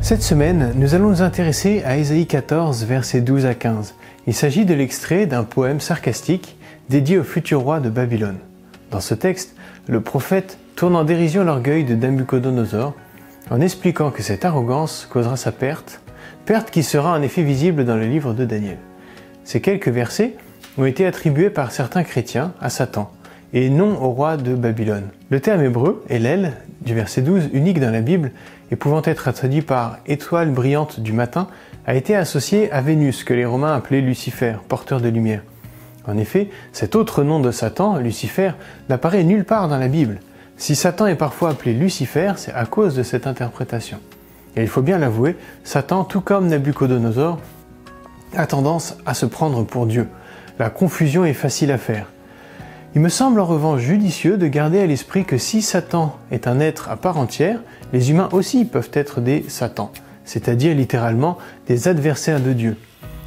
Cette semaine, nous allons nous intéresser à Ésaïe 14, versets 12 à 15. Il s'agit de l'extrait d'un poème sarcastique dédié au futur roi de Babylone. Dans ce texte, le prophète tourne en dérision l'orgueil de Nabuchodonosor en expliquant que cette arrogance causera sa perte qui sera en effet visible dans le livre de Daniel. Ces quelques versets ont été attribués par certains chrétiens à Satan, et non au roi de Babylone. Le terme hébreu, Hélel, du verset 12, unique dans la Bible, et pouvant être traduit par « étoile brillante du matin », a été associé à Vénus, que les Romains appelaient Lucifer, porteur de lumière. En effet, cet autre nom de Satan, Lucifer, n'apparaît nulle part dans la Bible. Si Satan est parfois appelé Lucifer, c'est à cause de cette interprétation. Et il faut bien l'avouer, Satan, tout comme Nabuchodonosor, a tendance à se prendre pour Dieu. La confusion est facile à faire. Il me semble en revanche judicieux de garder à l'esprit que si Satan est un être à part entière, les humains aussi peuvent être des Satans, c'est-à-dire littéralement des adversaires de Dieu.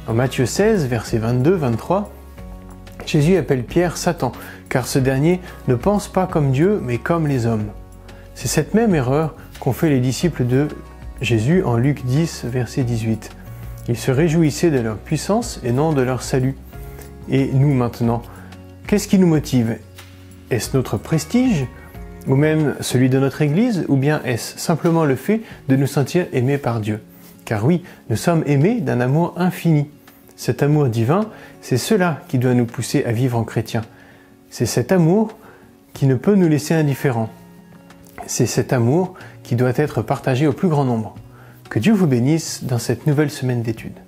En Matthieu 16, versets 22-23, Jésus appelle Pierre Satan, car ce dernier ne pense pas comme Dieu, mais comme les hommes. C'est cette même erreur qu'ont fait les disciples de Jésus en Luc 10, verset 18. Ils se réjouissaient de leur puissance et non de leur salut. Et nous maintenant, qu'est-ce qui nous motive? Est-ce notre prestige? Ou même celui de notre Église? Ou bien est-ce simplement le fait de nous sentir aimés par Dieu? Car oui, nous sommes aimés d'un amour infini. Cet amour divin, c'est cela qui doit nous pousser à vivre en chrétien. C'est cet amour qui ne peut nous laisser indifférents. C'est cet amour qui doit être partagé au plus grand nombre. Que Dieu vous bénisse dans cette nouvelle semaine d'études.